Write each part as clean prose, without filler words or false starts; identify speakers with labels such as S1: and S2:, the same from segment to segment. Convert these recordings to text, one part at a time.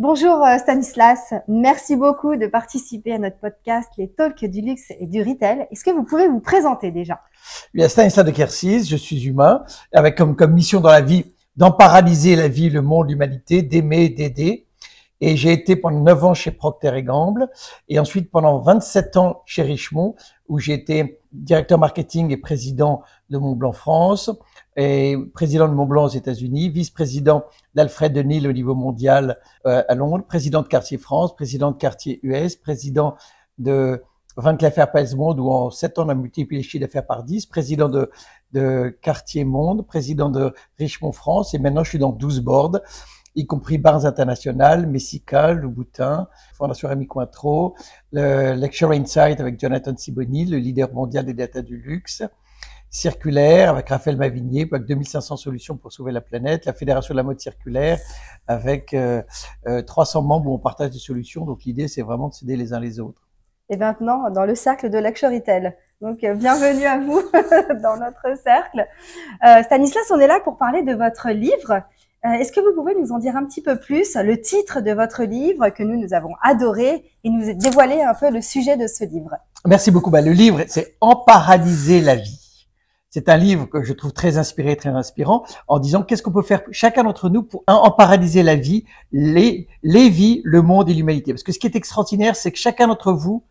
S1: Bonjour Stanislas, merci beaucoup de participer à notre podcast Les Talks du luxe et du retail. Est-ce que vous pouvez vous présenter déjà?
S2: Bien, Stanislas de Quercies, je suis humain, avec comme mission dans la vie d'emparalyser la vie, le monde, l'humanité, d'aimer, d'aider. Et j'ai été pendant 9 ans chez Procter & Gamble et ensuite pendant 27 ans chez Richemont, où j'ai été directeur marketing et président de Montblanc France, et président de Montblanc aux États-Unis, vice-président d'Alfred Dunhill au niveau mondial à Londres, président de Cartier France, président de Cartier US, président de Van Cleef & Arpels Monde, où en 7 ans on a multiplié le chiffre d'affaires par 10, président de Cartier Monde, président de Richemont France, et maintenant je suis dans 12 boards, y compris Barnes International, Messica, Louboutin, Fondation Rémy Cointreau, le Lecture Insight avec Jonathan Sibony, le leader mondial des data du luxe, Circulaire avec Raphaël Mavigné, avec 2500 solutions pour sauver la planète, la Fédération de la mode circulaire avec 300 membres où on partage des solutions. Donc l'idée, c'est vraiment de s'aider les uns les autres.
S1: Et maintenant, dans le cercle de Luxury Retail. Donc, bienvenue à vous dans notre cercle. Stanislas, on est là pour parler de votre livre. Est-ce que vous pouvez nous en dire un petit peu plus, le titre de votre livre que nous avons adoré et nous dévoiler un peu le sujet de ce livre?
S2: Merci beaucoup. Le livre, c'est Emparalyser la vie. C'est un livre que je trouve très inspiré, très inspirant, en disant qu'est-ce qu'on peut faire chacun d'entre nous pour emparalyser la vie, les vies, le monde et l'humanité. Parce que ce qui est extraordinaire, c'est que chacun d'entre vous,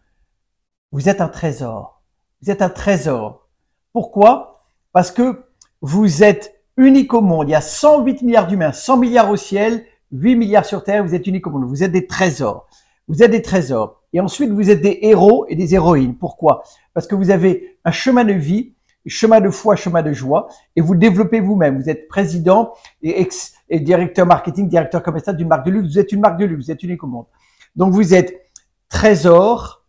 S2: vous êtes un trésor. Vous êtes un trésor. Pourquoi? Parce que vous êtes unique au monde. Il y a 108 milliards d'humains, 100 milliards au ciel, 8 milliards sur Terre. Vous êtes unique au monde. Vous êtes des trésors. Vous êtes des trésors. Et ensuite, vous êtes des héros et des héroïnes. Pourquoi? Parce que vous avez un chemin de vie, chemin de foi, chemin de joie, et vous le développez vous-même. Vous êtes président et directeur marketing, directeur commercial d'une marque de luxe. Vous êtes une marque de luxe. Vous êtes unique au monde. Donc, vous êtes trésor,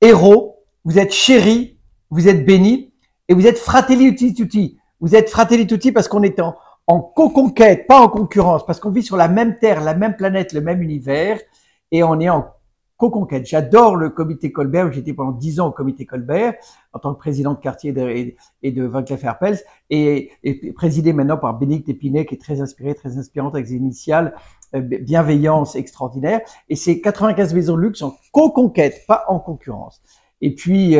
S2: héros, vous êtes chéri, vous êtes béni, et vous êtes fratelli tutti. Vous êtes fratelli tutti parce qu'on est en co-conquête, pas en concurrence, parce qu'on vit sur la même terre, la même planète, le même univers, et on est en co-conquête. J'adore le comité Colbert, j'étais pendant 10 ans au comité Colbert, en tant que président de Cartier et de Van Cleef & Arpels, et présidé maintenant par Bénédicte Épinay, qui est très inspirée, très inspirante avec ses initiales, bienveillance extraordinaire, et c'est 95 maisons de luxe en co-conquête, pas en concurrence. Et puis,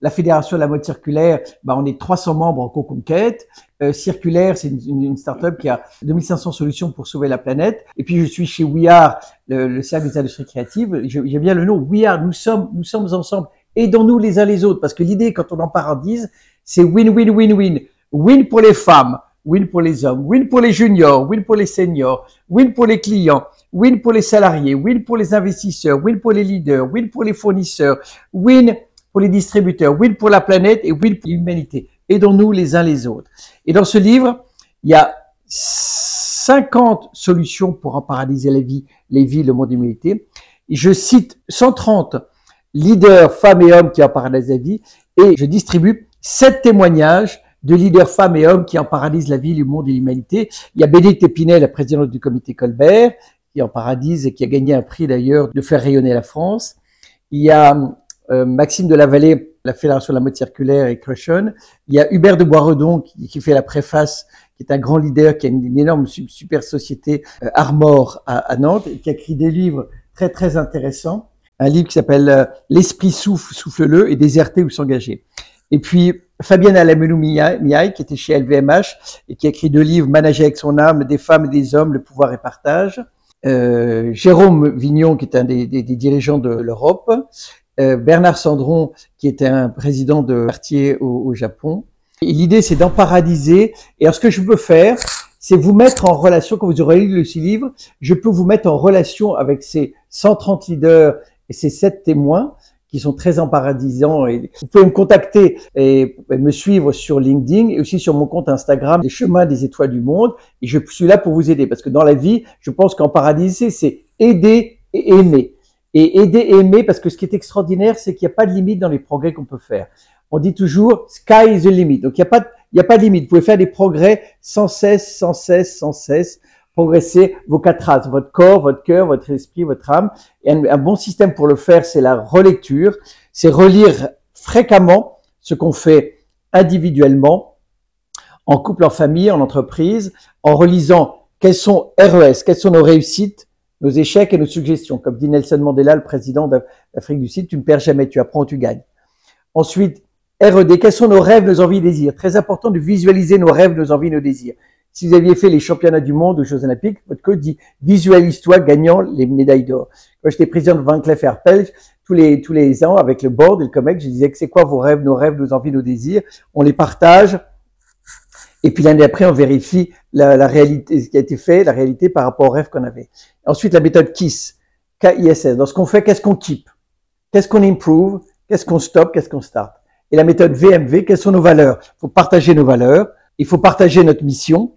S2: la Fédération de la mode circulaire, on est 300 membres en co-conquête. Circulaire, c'est une start-up qui a 2500 solutions pour sauver la planète. Et puis, je suis chez We Are, le service d'industrie créative. J'aime bien le nom. We Are, nous sommes ensemble. Aidons-nous les uns les autres. Parce que l'idée, quand on en paradise, c'est win-win-win-win. Win pour les femmes, win pour les hommes, win pour les juniors, win pour les seniors, win pour les clients, win pour les salariés, win pour les investisseurs, win pour les leaders, win pour les fournisseurs, win pour les distributeurs, win pour la planète et win pour l'humanité. Aidons-nous les uns les autres. Et dans ce livre, il y a 50 solutions pour emparalyser la vie, les vies, le monde et l'humanité. Et je cite 130 leaders, femmes et hommes qui emparalysent la vie, et je distribue 7 témoignages de leaders, femmes et hommes qui emparalyse la vie, le monde et l'humanité. Il y a Bénédicte Épinay, la présidente du comité Colbert, qui emparalyse et qui a gagné un prix d'ailleurs de faire rayonner la France. Il y a Maxime de la Vallée, la Fédération de la mode circulaire et Crushon. Il y a Hubert de Boisredon qui fait la préface, qui est un grand leader, qui a une énorme super société Armor à Nantes, et qui a écrit des livres très très intéressants. Un livre qui s'appelle L'esprit souffle-le et déserter ou s'engager. Et puis Fabienne Alamelu-Miaille, qui était chez LVMH et qui a écrit 2 livres, Manager avec son âme, des femmes et des hommes, le pouvoir et partage. Jérôme Vignon, qui est un des dirigeants de l'Europe. Bernard Sandron, qui était un président de Cartier au Japon. Et l'idée, c'est d'emparalyser. Et alors, ce que je peux faire, c'est vous mettre en relation, quand vous aurez lu ce livre, je peux vous mettre en relation avec ces 130 leaders et ces 7 témoins qui sont très emparalysants. Et vous pouvez me contacter et me suivre sur LinkedIn et aussi sur mon compte Instagram, Les Chemins des Étoiles du Monde. Et je suis là pour vous aider parce que dans la vie, je pense qu'emparalyser, c'est aider et aimer. Et aider et aimer, parce que ce qui est extraordinaire, c'est qu'il n'y a pas de limite dans les progrès qu'on peut faire. On dit toujours, sky is the limit. Donc, il n'y a pas de limite. Vous pouvez faire des progrès sans cesse. Progresser vos 4 axes, votre corps, votre cœur, votre esprit, votre âme. Et un bon système pour le faire, c'est la relecture. C'est relire fréquemment ce qu'on fait individuellement, en couple, en famille, en entreprise, en relisant quels sont RES, quelles sont nos réussites, nos échecs et nos suggestions. Comme dit Nelson Mandela, le président d'Afrique du Sud, tu ne perds jamais, tu apprends, tu gagnes. Ensuite, R.E.D. Quels sont nos rêves, nos envies, désirs? Très important de visualiser nos rêves, nos envies, nos désirs. Si vous aviez fait les championnats du monde aux Jeux Olympiques, votre coach dit visualise-toi gagnant les médailles d'or. Quand j'étais président de Van Cleef Arpels, tous les ans avec le board et le COMEX, je disais que c'est quoi vos rêves, nos envies, nos désirs. On les partage. Et puis l'année après, on vérifie la réalité, ce qui a été fait, la réalité par rapport aux rêves qu'on avait. Ensuite, la méthode KISS, K-I-S-S. Dans ce qu'on fait, qu'est-ce qu'on keep? Qu'est-ce qu'on improve? Qu'est-ce qu'on stop? Qu'est-ce qu'on start? Et la méthode VMV, quelles sont nos valeurs? Il faut partager nos valeurs. Il faut partager notre mission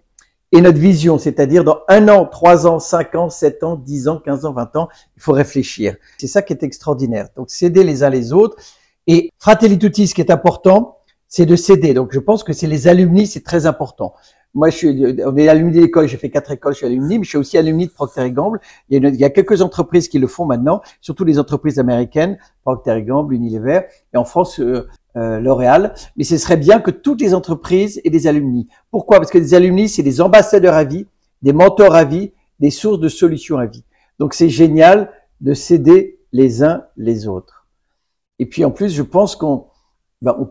S2: et notre vision. C'est-à-dire dans 1 an, 3 ans, 5 ans, 7 ans, 10 ans, 15 ans, 20 ans, il faut réfléchir. C'est ça qui est extraordinaire. Donc, s'aider les uns les autres. Et Fratelli Tutti, ce qui est important, c'est de s'aider. Donc, je pense que c'est les alumni, c'est très important. Moi, on est alumni de l'école, j'ai fait 4 écoles, je suis alumni, mais je suis aussi alumni de Procter & Gamble. Il y a quelques entreprises qui le font maintenant, surtout les entreprises américaines, Procter & Gamble, Unilever, et en France, L'Oréal. Mais ce serait bien que toutes les entreprises aient des alumni. Pourquoi? Parce que les alumni, c'est des ambassadeurs à vie, des mentors à vie, des sources de solutions à vie. Donc, c'est génial de s'aider les uns les autres. Et puis, en plus, je pense qu'on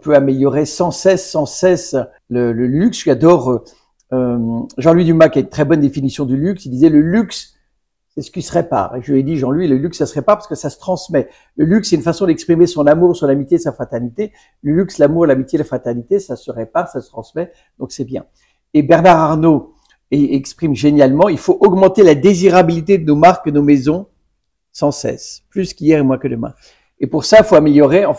S2: peut améliorer sans cesse le luxe. J'adore Jean-Louis Dumas qui a une très bonne définition du luxe. Il disait le luxe, c'est ce qui se répare. Et je lui ai dit, Jean-Louis, le luxe, ça se répare parce que ça se transmet. Le luxe, c'est une façon d'exprimer son amour, son amitié, sa fraternité. Le luxe, l'amour, l'amitié, la fraternité, ça se répare, ça se transmet. Donc, c'est bien. Et Bernard Arnault exprime génialement, il faut augmenter la désirabilité de nos marques, de nos maisons sans cesse. Plus qu'hier et moins que demain. Et pour ça, il faut améliorer en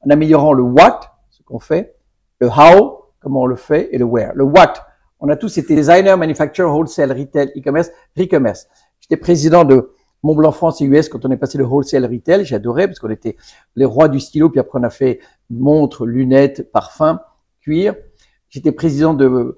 S2: améliorant le what, ce qu'on fait, le how, comment on le fait, et le where. Le what, on a tous été designer, manufacturer, wholesale, retail, e-commerce, re-commerce. J'étais président de Montblanc France et US quand on est passé le wholesale retail. J'adorais parce qu'on était les rois du stylo. Puis après, on a fait montres, lunettes, parfums, cuir. J'étais président de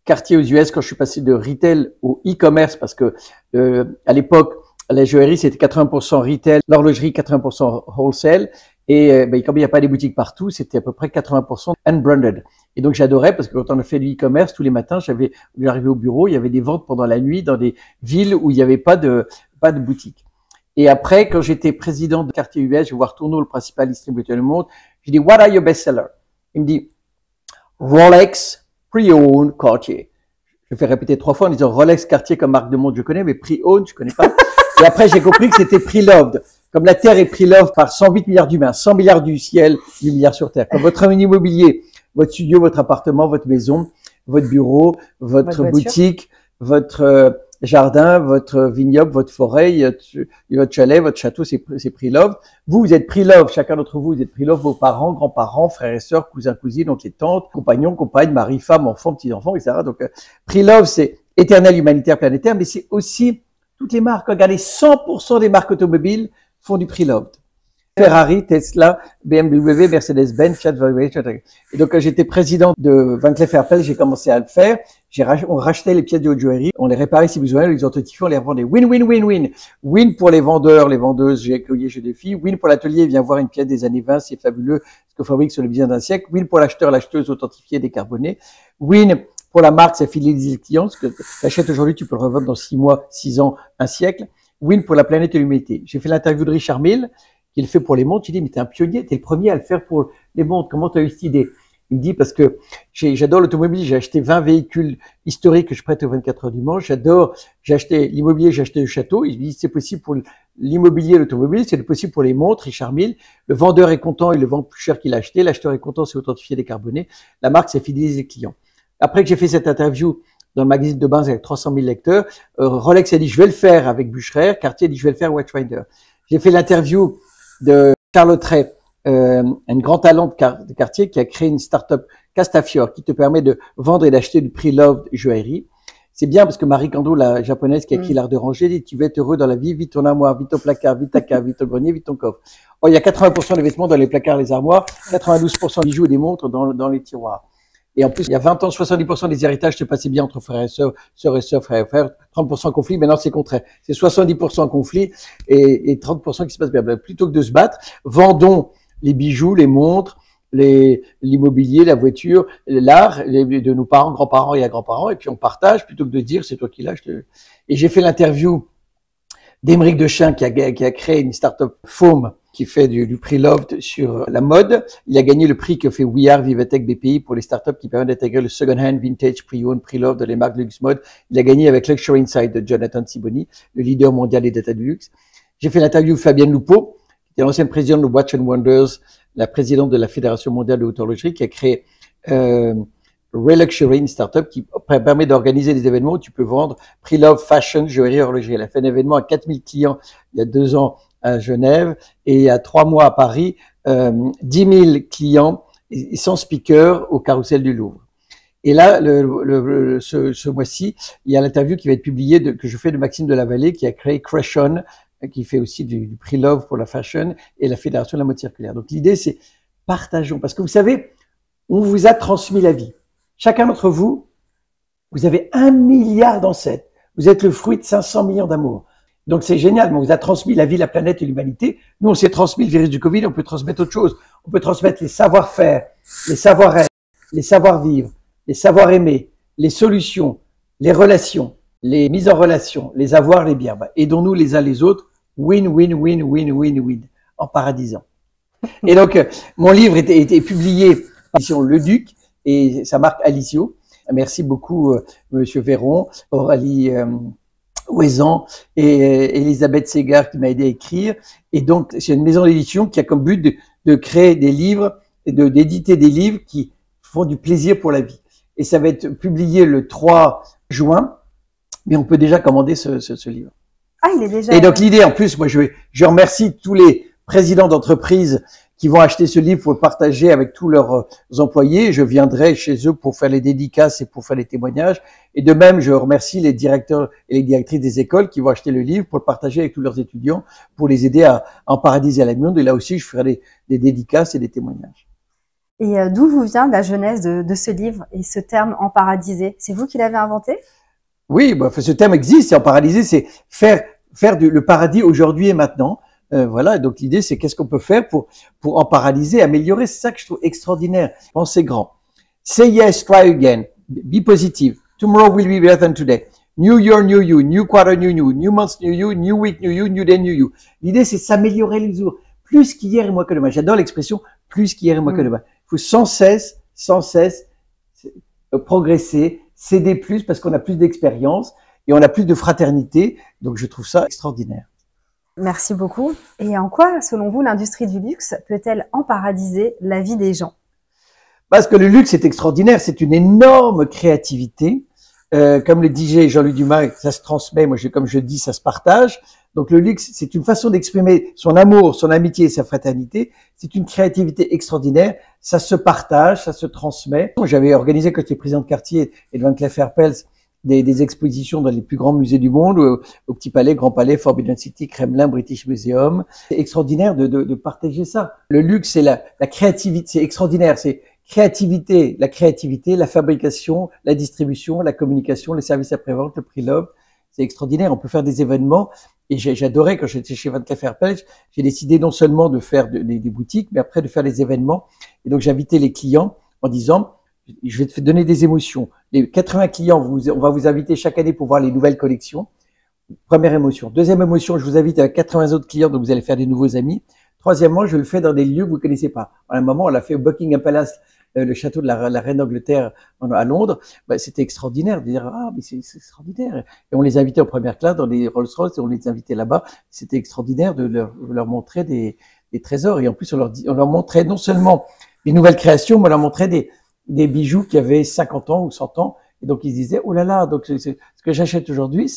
S2: Cartier aux US quand je suis passé de retail au e-commerce parce que à l'époque, la joaillerie, c'était 80% retail, l'horlogerie, 80% wholesale. Et comme il n'y a pas des boutiques partout, c'était à peu près 80% unbranded. Et donc, j'adorais parce que quand on a fait du e-commerce, tous les matins, j'arrivais au bureau, il y avait des ventes pendant la nuit dans des villes où il n'y avait pas de boutique. Et après, quand j'étais président de Cartier US, je vais voir Tourneau, le principal distributeur du monde, j'ai dit, what are your best-sellers? Il me dit, Rolex, Pre-Owned, Cartier. Je fais répéter 3 fois en disant Rolex, Cartier comme marque de montre, je connais, mais Pre-Owned, je connais pas. Et après, j'ai compris que c'était Pre-Loved. Comme la Terre est pre-loved par 108 milliards d'humains, 100 milliards du ciel, 8 milliards sur Terre. Comme votre immobilier, votre studio, votre appartement, votre maison, votre bureau, votre boutique, votre jardin, votre vignoble, votre forêt, votre chalet, votre château, c'est pre-loved. Vous êtes pre-loved, chacun d'entre vous, vous êtes pre-loved, vos parents, grands-parents, frères et sœurs, cousins, cousines, oncles et tantes, compagnons, compagnes, mari, femme, enfants, petits-enfants, etc. Donc, pre-loved, c'est éternel, humanitaire, planétaire, mais c'est aussi toutes les marques. Regardez, 100% des marques automobiles font du pre-loved. Ferrari, Tesla, BMW, Mercedes-Benz, Fiat, Volkswagen. Et donc, quand j'étais président de Van Cleef Arpels, j'ai commencé à le faire. On rachetait les pièces de haute joaillerie, on les réparait si besoin, on les authentifiait, on les revendait. Win, win, win, win. Win pour les vendeurs, les vendeuses, j'ai accueilli chez des filles. Win pour l'atelier, viens voir une pièce des années 20, c'est fabuleux, ce qu'on fabrique sur le bien d'un siècle. Win pour l'acheteur, l'acheteuse, authentifiée, décarbonée. Win pour la marque, ça fidélise le client. Ce que tu achètes aujourd'hui, tu peux le revendre dans 6 mois, 6 ans, un siècle. Win pour la planète et l'humanité. J'ai fait l'interview de Richard Mille, qui le fait pour les montres. J'ai dit, mais t'es un pionnier, t'es le premier à le faire pour les montres. Comment t'as eu cette idée? Il me dit, parce que j'adore l'automobile, j'ai acheté 20 véhicules historiques que je prête aux 24 heures du Mans. J'ai acheté l'immobilier, j'ai acheté le château. Il me dit, c'est possible pour l'immobilier et l'automobile, c'est possible pour les montres, Richard Mille. Le vendeur est content, il le vend plus cher qu'il a acheté. L'acheteur est content, c'est authentifié, décarboné. La marque, c'est fidéliser les clients. Après que j'ai fait cette interview dans le magazine de base avec 300 000 lecteurs, Rolex a dit, je vais le faire avec Bucherer. Cartier a dit, je vais le faire Watchfinder. J'ai fait l'interview de Charles Autret, un grand talent de Cartier qui a créé une start-up Castafiore qui te permet de vendre et d'acheter du pre-loved joaillerie. C'est bien parce que Marie Kondo, la japonaise qui a écrit l'art de ranger, dit, tu veux être heureux dans la vie, vite ton armoire, vite ton placard, vite ta cave, vite ton grenier, vite ton coffre. Oh, il y a 80% des vêtements dans les placards, les armoires, 92% des bijoux et des montres dans les tiroirs. Et en plus, il y a 20 ans, 70% des héritages se passaient bien entre frères et sœurs, frères et frères, 30% conflit. Maintenant, c'est le contraire. C'est 70% conflit et 30% qui se passe bien. Plutôt que de se battre, vendons les bijoux, les montres, l'immobilier, la voiture, l'art de nos parents, grands-parents et à grands-parents, et puis on partage plutôt que de dire c'est toi qui l'as. Et j'ai fait l'interview d'Émeric Dechain qui a créé une start-up Foam qui fait du pre-loved sur la mode. Il a gagné le prix que fait We Are Vivatech BPI pour les startups qui permettent d'intégrer le second-hand, vintage, pre-owned, pre-loved dans les marques de luxe mode. Il a gagné avec Luxury Insight de Jonathan Siboni, le leader mondial des data du luxe. J'ai fait l'interview de Fabienne Loupeau, qui est l'ancienne présidente de Watch and Wonders, la présidente de la Fédération mondiale de l'horlogerie, qui a créé Reluxury, une startup qui permet d'organiser des événements où tu peux vendre pre-loved, fashion, joaillerie, horlogerie. Elle a fait un événement à 4000 clients il y a 2 ans à Genève et il y a 3 mois à Paris, 10 000 clients et 100 speakers au Carrousel du Louvre. Et là, ce mois-ci, il y a l'interview qui va être publiée que je fais de Maxime Delavallée, qui a créé Cresson, qui fait aussi du pre-love pour la fashion et la Fédération de la mode circulaire. Donc l'idée, c'est partageons, parce que vous savez, on vous a transmis la vie. Chacun d'entre vous, vous avez 1 milliard d'ancêtres. Vous êtes le fruit de 500 millions d'amour. Donc c'est génial, on vous a transmis la vie, la planète et l'humanité. Nous, on s'est transmis le virus du Covid, on peut transmettre autre chose. On peut transmettre les savoir-faire, les savoir-être, les savoir-vivre, les savoir-aimer, les solutions, les relations, les mises en relation, les avoirs, les biens. Aidons-nous les uns les autres. Win, win, win, win, win, win. En paradisant. Et donc, mon livre était publié par l'édition Le Duc et sa marque Alicio. Merci beaucoup, Monsieur Véron, Aurélie Ouezan et Elisabeth Segar qui m'a aidé à écrire. Et donc, c'est une maison d'édition qui a comme but de créer des livres et d'éditer des livres qui font du plaisir pour la vie. Et ça va être publié le 3 juin, mais on peut déjà commander ce livre.
S1: Ah, il est déjà.
S2: Et donc l'idée, en plus, moi je remercie tous les présidents d'entreprises qui vont acheter ce livre pour le partager avec tous leurs employés. Je viendrai chez eux pour faire les dédicaces et pour faire les témoignages. Et de même, je remercie les directeurs et les directrices des écoles qui vont acheter le livre pour le partager avec tous leurs étudiants, pour les aider à en paradiser à la monde. Et là aussi, je ferai des dédicaces et des témoignages.
S1: Et d'où vous vient la genèse de ce livre et ce terme « emparadisé » ? C'est vous qui l'avez inventé ?
S2: Oui, bah, ce terme existe. Et emparadisé, c'est faire le paradis aujourd'hui et maintenant. Voilà, donc l'idée, c'est qu'est-ce qu'on peut faire pour emparadisé, améliorer. C'est ça que je trouve extraordinaire. Pensez grand. Say yes, try again. Be positive. Tomorrow will be better than today. New year, new you. New quarter, new you. New month, new you. New week, new you. New day, new you. L'idée, c'est s'améliorer les jours. Plus qu'hier et moins que demain. J'adore l'expression plus qu'hier et moins que demain. Il faut sans cesse progresser, s'aider plus parce qu'on a plus d'expérience et on a plus de fraternité. Donc, je trouve ça extraordinaire.
S1: Merci beaucoup. Et en quoi, selon vous, l'industrie du luxe peut-elle emparadisé la vie des gens ?
S2: Parce que le luxe est extraordinaire, c'est une énorme créativité. Comme le disait Jean-Luc Dumas, ça se transmet, comme je dis, ça se partage. Donc le luxe, c'est une façon d'exprimer son amour, son amitié et sa fraternité. C'est une créativité extraordinaire, ça se partage, ça se transmet. J'avais organisé, quand j'étais président de quartier et de Van Cleef & Arpels, des expositions dans les plus grands musées du monde, au Petit Palais, Grand Palais, Forbidden City, Kremlin, British Museum. C'est extraordinaire de partager ça. Le luxe, c'est la créativité, c'est extraordinaire, c'est la créativité, la fabrication, la distribution, la communication, les services après-vente, le pre-love. C'est extraordinaire. On peut faire des événements. Et j'adorais quand j'étais chez Van Cleef & Arpels, j'ai décidé non seulement de faire des boutiques, mais après de faire des événements. Et donc j'invitais les clients en disant, je vais te donner des émotions. Les 80 clients, on va vous inviter chaque année pour voir les nouvelles collections. Première émotion. Deuxième émotion, je vous invite avec 80 autres clients, donc vous allez faire des nouveaux amis. Troisièmement, je le fais dans des lieux que vous connaissez pas. À un moment, on l'a fait au Buckingham Palace, le château de la reine d'Angleterre à Londres. C'était extraordinaire de dire, ah, mais c'est extraordinaire. Et on les invitait en première classe dans les Rolls-Royce et on les invitait là-bas. C'était extraordinaire de leur montrer des trésors. Et en plus, on leur montrait non seulement les nouvelles créations, mais on leur montrait des bijoux qui avaient 50 ans ou 100 ans. Et donc, ils se disaient, oh là là, donc ce que j'achète aujourd'hui,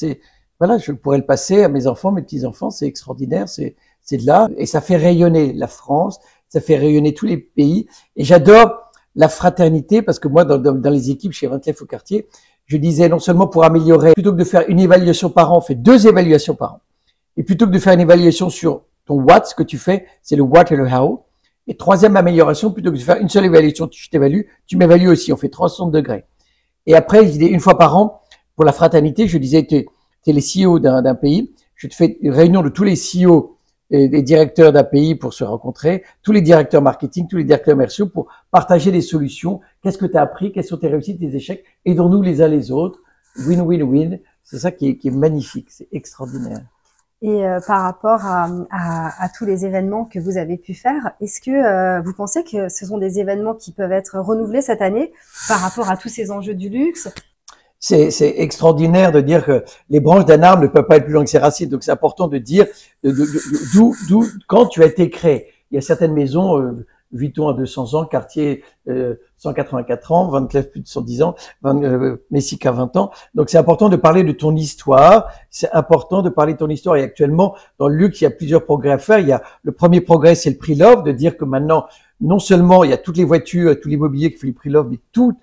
S2: voilà, je pourrais le passer à mes enfants, mes petits-enfants, c'est extraordinaire, c'est de là. Et ça fait rayonner la France, ça fait rayonner tous les pays. Et j'adore la fraternité, parce que moi, dans les équipes chez Van Cleef & Cartier, je disais non seulement pour améliorer, plutôt que de faire une évaluation par an, on fait 2 évaluations par an. Et plutôt que de faire une évaluation sur ton what, ce que tu fais, c'est le what et le how. Et troisième amélioration, plutôt que de faire une seule évaluation, je t'évalue, tu m'évalues aussi, on fait 360 degrés. Et après, je disais une fois par an, pour la fraternité, je disais, t'es les CEO d'un pays, je te fais une réunion de tous les CEO et des directeurs d'un pays pour se rencontrer, tous les directeurs marketing, tous les directeurs commerciaux pour partager des solutions. Qu'est-ce que tu as appris? Quelles sont tes réussites, tes échecs? Aidons-nous les uns les autres. Win, win, win. C'est ça qui est magnifique. C'est extraordinaire.
S1: Et par rapport à tous les événements que vous avez pu faire, est-ce que vous pensez que ce sont des événements qui peuvent être renouvelés cette année par rapport à tous ces enjeux du luxe?
S2: C'est extraordinaire de dire que les branches d'un arbre ne peuvent pas être plus longues que ses racines. Donc c'est important de dire d'où quand tu as été créé. Il y a certaines maisons, Vuitton à 200 ans, Cartier 184 ans, Van Cleef plus de 110 ans, Messika 20 ans. Donc c'est important de parler de ton histoire. C'est important de parler de ton histoire. Et actuellement, dans le luxe, il y a plusieurs progrès à faire. Il y a le premier progrès, c'est le prix Love, de dire que maintenant, non seulement il y a toutes les voitures, tout l'immobilier qui fait le prix Love, mais tout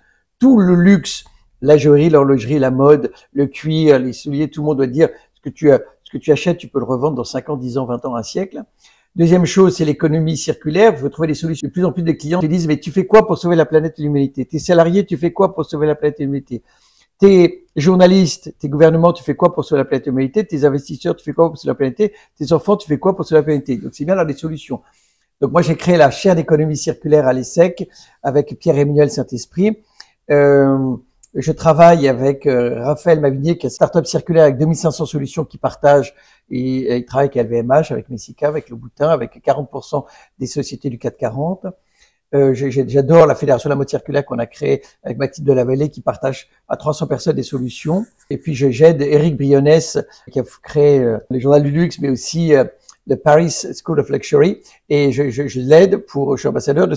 S2: le luxe, la joaillerie, l'horlogerie, la mode, le cuir, les souliers, tout le monde doit dire ce que tu achètes, tu peux le revendre dans 5 ans, 10 ans, 20 ans, un siècle. Deuxième chose, c'est l'économie circulaire. Il faut trouver des solutions. De plus en plus de clients te disent, mais tu fais quoi pour sauver la planète et l'humanité? Tes salariés, tu fais quoi pour sauver la planète et l'humanité? Tes journalistes, tes gouvernements, tu fais quoi pour sauver la planète et l'humanité? Tes investisseurs, tu fais quoi pour sauver la planète? Tes enfants, tu fais quoi pour sauver la planète? Donc c'est bien d'avoir des solutions. Donc moi, j'ai créé la chaire d'économie circulaire à l'ESSEC avec Pierre-Emmanuel Saint-Esprit. Je travaille avec Raphaël Mavigné, qui est start-up circulaire avec 2500 solutions qui partagent, et il travaille avec LVMH, avec Messika, avec Louboutin, avec 40% des sociétés du CAC 40. J'adore la Fédération de la mode circulaire qu'on a créée avec Mathilde Delavallée qui partage à 300 personnes des solutions. Et puis j'aide Eric Brionès qui a créé le journal du luxe, mais aussi le Paris School of Luxury, et je l'aide je suis ambassadeur de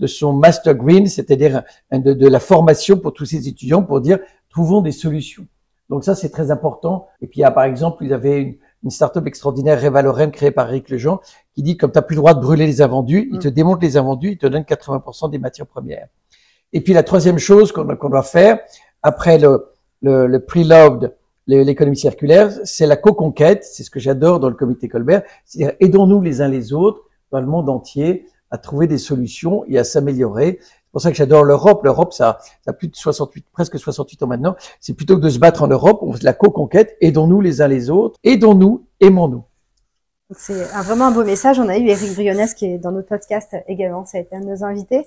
S2: son Master Green, c'est-à-dire de la formation pour tous ces étudiants pour dire trouvons des solutions. Donc ça c'est très important. Et puis il y a par exemple, vous avez une start-up extraordinaire, Reva Lorraine, créée par Eric Lejean, qui dit comme tu n'as plus le droit de brûler les invendus, il te démonte les invendus, il te donne 80% des matières premières. Et puis la troisième chose qu'on doit faire après le pre-loved, l'économie circulaire, c'est la co-conquête, c'est ce que j'adore dans le comité Colbert, c'est-à-dire aidons-nous les uns les autres dans le monde entier à trouver des solutions et à s'améliorer. C'est pour ça que j'adore l'Europe. L'Europe, ça a plus de 68, presque 68 ans maintenant. C'est plutôt que de se battre en Europe, on fait de la co-conquête, aidons-nous les uns les autres, aidons-nous, aimons-nous.
S1: C'est vraiment un beau message. On a eu Eric Brionès qui est dans notre podcast également, ça a été un de nos invités.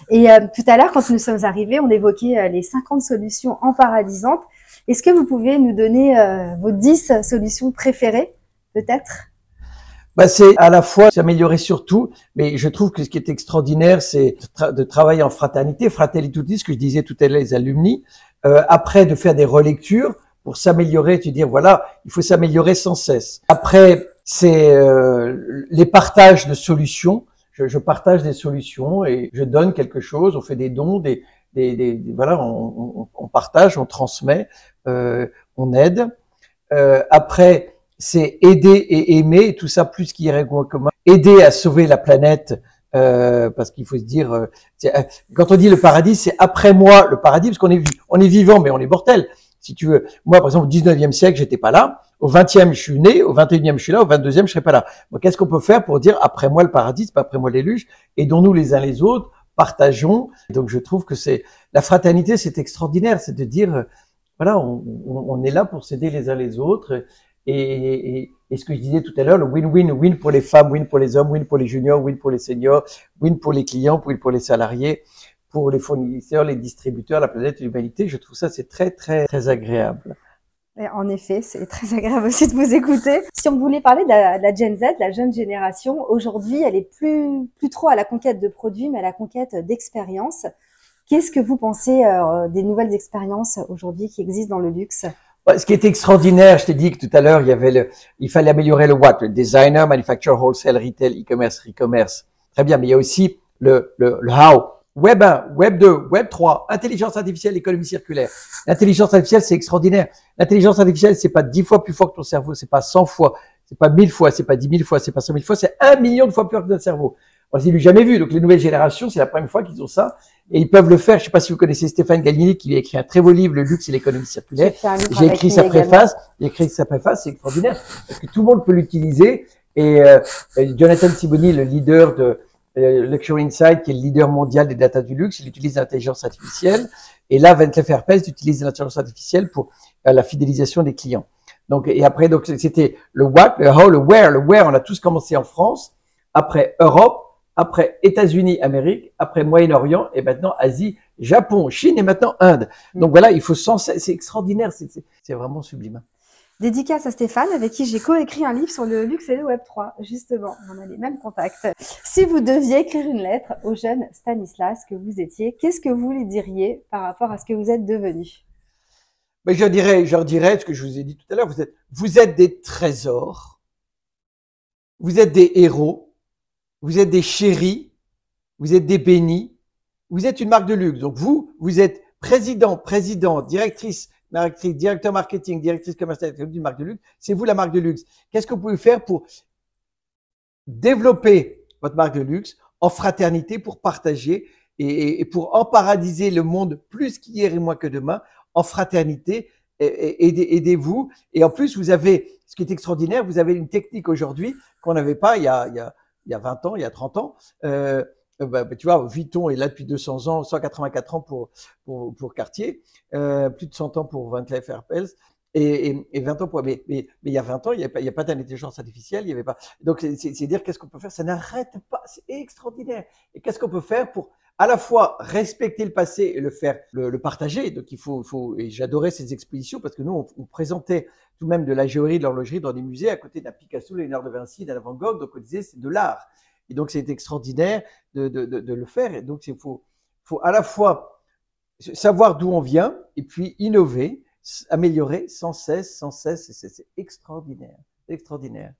S1: Et tout à l'heure, quand nous sommes arrivés, on évoquait les 50 solutions emparadysantes. Est-ce que vous pouvez nous donner vos 10 solutions préférées, peut-être?
S2: C'est à la fois s'améliorer sur tout, mais je trouve que ce qui est extraordinaire, c'est de travailler en fraternité, Fratelli Tutti, ce que je disais tout à l'heure, les alumni. Après, de faire des relectures pour s'améliorer, tu dire voilà, il faut s'améliorer sans cesse. Après, c'est les partages de solutions. Je partage des solutions et je donne quelque chose. On fait des dons, voilà, on partage, on transmet, on aide. Après, c'est aider et aimer, tout ça plus qu'il y ait en commun. Aider à sauver la planète, parce qu'il faut se dire, quand on dit le paradis, c'est après moi le paradis, parce qu'on est vivant, mais on est mortel. Si tu veux, moi, par exemple, au 19e siècle, j'étais pas là. Au 20e, je suis né. Au 21e, je suis là. Au 22e, je serai pas là. Donc, qu'est-ce qu'on peut faire pour dire après moi le paradis, c'est pas après moi le déluge? Aidons-nous les uns les autres, partageons. Donc, je trouve que la fraternité, c'est extraordinaire. C'est de dire, voilà, on est là pour s'aider les uns les autres. Et ce que je disais tout à l'heure, le win-win, win pour les femmes, win pour les hommes, win pour les juniors, win pour les seniors, win pour les clients, win pour les salariés, pour les fournisseurs, les distributeurs, la planète et l'humanité. Je trouve ça, c'est très, très, très agréable.
S1: Et en effet, c'est très agréable aussi de vous écouter. Si on voulait parler de la Gen Z, la jeune génération, aujourd'hui, elle est plus trop à la conquête de produits, mais à la conquête d'expériences. Qu'est-ce que vous pensez des nouvelles expériences aujourd'hui qui existent dans le luxe?
S2: Ce qui est extraordinaire, je t'ai dit que tout à l'heure, il fallait améliorer le what, le designer, manufacture, wholesale, retail, e-commerce, re-commerce. Très bien, mais il y a aussi le how. Web 1, Web 2, Web 3, intelligence artificielle, économie circulaire. L'intelligence artificielle, c'est extraordinaire. L'intelligence artificielle, c'est pas 10 fois plus fort que ton cerveau, c'est pas 100 fois, c'est pas 1000 fois, c'est pas 10 000 fois, c'est pas 100 000 fois, c'est 1 million de fois plus fort que notre cerveau. On s'est jamais vu. Donc, les nouvelles générations, c'est la première fois qu'ils ont ça. Et ils peuvent le faire. Je sais pas si vous connaissez Stéphane Gagnier, qui a écrit un très beau livre, Le luxe et l'économie circulaire. J'ai écrit sa préface. C'est extraordinaire. Parce que tout le monde peut l'utiliser. Et Jonathan Siboni, le leader de Luxury Insight, qui est le leader mondial des data du luxe, il utilise l'intelligence artificielle. Et là, Van Cleef & Arpels utilise l'intelligence artificielle pour la fidélisation des clients. Donc, et après, donc, c'était le what, le how, le where. Le where, on a tous commencé en France. Après Europe. Après États-Unis, Amérique, après Moyen-Orient, et maintenant Asie, Japon, Chine et maintenant Inde. Donc voilà, il faut c'est extraordinaire, c'est vraiment sublime.
S1: Dédicace à Stéphane, avec qui j'ai coécrit un livre sur le luxe et le Web3, justement. On a les mêmes contacts. Si vous deviez écrire une lettre au jeune Stanislas que vous étiez, qu'est-ce que vous lui diriez par rapport à ce que vous êtes devenu?
S2: Mais je leur dirais ce que je vous ai dit tout à l'heure, vous êtes des trésors, vous êtes des héros, vous êtes des chéris, vous êtes des bénis, vous êtes une marque de luxe. Donc vous êtes président, directrice, directeur marketing, directrice commerciale d'une marque de luxe. C'est vous la marque de luxe. Qu'est-ce que vous pouvez faire pour développer votre marque de luxe en fraternité, pour partager et pour emparadiser le monde plus qu'hier et moins que demain, en fraternité? Aidez-vous. Et en plus, vous avez, ce qui est extraordinaire, vous avez une technique aujourd'hui qu'on n'avait pas il y a 20 ans, il y a 30 ans. Tu vois, Vuitton est là depuis 200 ans, 184 ans pour Cartier, plus de 100 ans pour Van Cleef & Arpels. Et 20 ans mais il y a 20 ans, il n'y a pas d'intelligence artificielle, il y avait pas. Donc, c'est dire qu'est-ce qu'on peut faire, ça n'arrête pas, c'est extraordinaire. Et qu'est-ce qu'on peut faire pour à la fois respecter le passé et le partager. Donc, et j'adorais ces expositions parce que nous, on présentait tout de même de la joaillerie, de l'horlogerie dans des musées à côté d'un Picasso, Léonard de Vinci, d'un Van Gogh. Donc, on disait, c'est de l'art. Et donc, c'est extraordinaire de le faire. Et donc, faut à la fois savoir d'où on vient et puis innover, améliorer sans cesse. C'est extraordinaire, extraordinaire.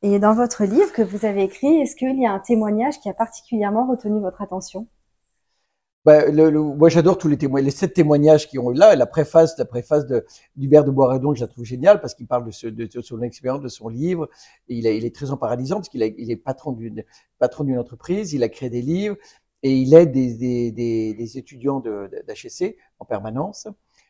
S1: Et dans votre livre que vous avez écrit, est-ce qu'il y a un témoignage qui a particulièrement retenu votre attention?
S2: Moi, j'adore tous les 7 témoignages qui ont eu là. Et la préface d'Hubert de Boisredon, que je la trouve géniale parce qu'il parle de son expérience, de son livre. Et il est très emparalysant parce il est patron d'une entreprise, il a créé des livres et il aide des étudiants d'HEC en permanence.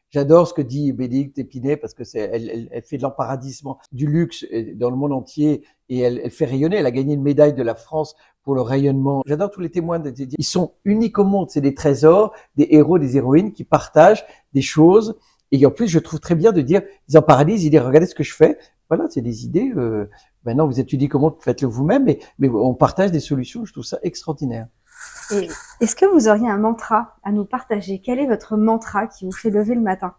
S2: J'adore ce que dit Bénédicte Épinay parce que elle fait de l'emparadisement du luxe dans le monde entier et elle fait rayonner. Elle a gagné une médaille de la France pour le rayonnement. J'adore tous les témoins. Ils sont uniques au monde. C'est des trésors, des héros, des héroïnes qui partagent des choses. Et en plus, je trouve très bien de dire, ils en paralysent, ils disent, regardez ce que je fais. Voilà, c'est des idées. Maintenant, vous êtes uniques au monde, faites-le vous-même. Mais on partage des solutions. Je trouve ça extraordinaire.
S1: Et est-ce que vous auriez un mantra à nous partager? Quel est votre mantra qui vous fait lever le matin?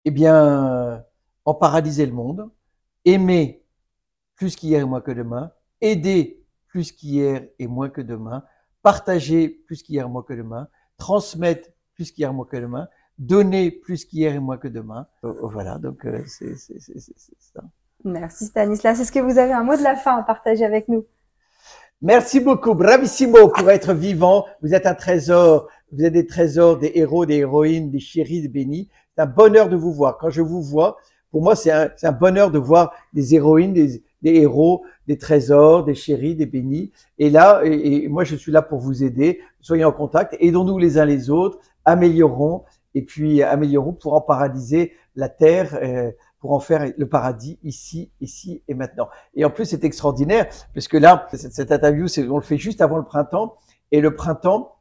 S2: Eh bien, emparadiser le monde, aimer plus qu'hier et moins que demain, aider plus qu'hier et moins que demain, partager plus qu'hier et moins que demain, transmettre plus qu'hier et moins que demain, donner plus qu'hier et moins que demain. Voilà, donc c'est ça.
S1: Merci Stanislas. Est-ce que vous avez un mot de la fin à partager avec nous?
S2: Merci beaucoup, bravissimo pour être vivant. Vous êtes un trésor, vous êtes des trésors, des héros, des héroïnes, des chéris, des bénis. C'est un bonheur de vous voir. Quand je vous vois, pour moi, c'est un bonheur de voir des héroïnes, des héros, des trésors, des chéris, des bénis. Et là, et moi, je suis là pour vous aider. Soyez en contact, aidons-nous les uns les autres, améliorons pour emparalyser la terre, pour en faire le paradis ici et maintenant. Et en plus, c'est extraordinaire parce que là, cette interview, on le fait juste avant le printemps. Et le printemps,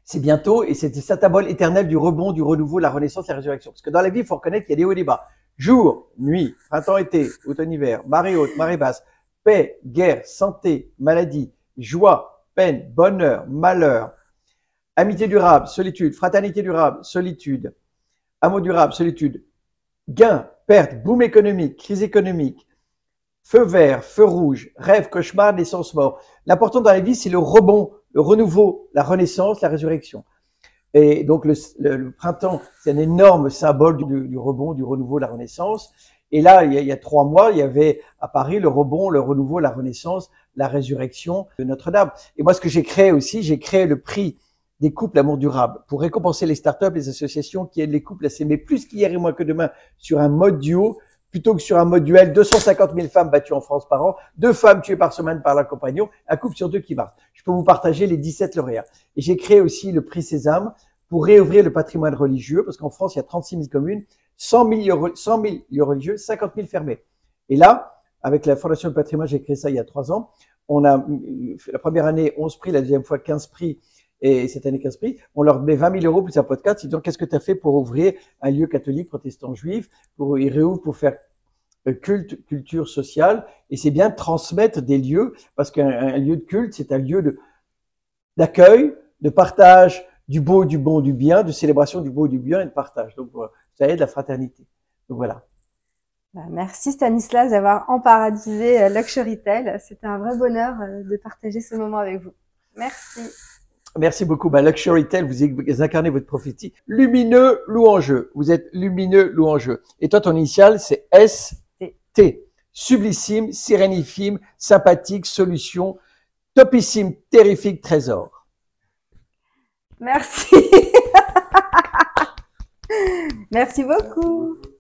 S2: c'est bientôt, et c'est cette symbole éternelle du rebond, du renouveau, la renaissance, la résurrection. Parce que dans la vie, il faut reconnaître qu'il y a des hauts et des bas. Jour, nuit, printemps, été, automne, hiver, marée haute, marée basse, paix, guerre, santé, maladie, joie, peine, bonheur, malheur, amitié durable, solitude, fraternité durable, solitude, amour durable, solitude, gain, perte, boom économique, crise économique, feu vert, feu rouge, rêve, cauchemar, naissance, mort. L'important dans la vie, c'est le rebond, le renouveau, la renaissance, la résurrection. Et donc le printemps, c'est un énorme symbole du rebond, du renouveau, la renaissance. Et là, il y a 3 mois, il y avait à Paris le rebond, le renouveau, la renaissance, la résurrection de Notre-Dame. Et moi, ce que j'ai créé aussi, j'ai créé le prix des couples amour durable pour récompenser les startups, les associations qui aident les couples à s'aimer plus qu'hier et moins que demain sur un mode duo plutôt que sur un mode duel. 250 000 femmes battues en France par an, 2 femmes tuées par semaine par leur compagnon, un couple sur 2 qui marche. Je peux vous partager les 17 lauréats. Et j'ai créé aussi le prix Sésame pour réouvrir le patrimoine religieux parce qu'en France, il y a 36 000 communes, 100 000 lieux religieux, 50 000 fermés. Et là, avec la Fondation du patrimoine, j'ai créé ça il y a 3 ans. On a la première année 11 prix, la deuxième fois 15 prix. Et cette année 15 prix, on leur met 20 000 € plus un podcast. Ils disent, qu'est-ce que tu as fait pour ouvrir un lieu catholique, protestant, juif, ils réouvrent pour faire culte, culture sociale. Et c'est bien de transmettre des lieux parce qu'un lieu de culte, c'est un lieu d'accueil, de partage du beau, du bon, du bien, de célébration du beau, du bien et de partage. Donc, ça aide la fraternité. Donc, voilà.
S1: Merci Stanislas d'avoir emparadisé Luxurytel. C'était un vrai bonheur de partager ce moment avec vous. Merci.
S2: Merci beaucoup. Luxurytel, vous incarnez votre prophétie. Lumineux, louangeux. Vous êtes lumineux, louangeux. Et toi, ton initial, c'est S-T. Sublissime, sirénifime, sympathique, solution, topissime, terrifique, trésor.
S1: Merci. Merci beaucoup.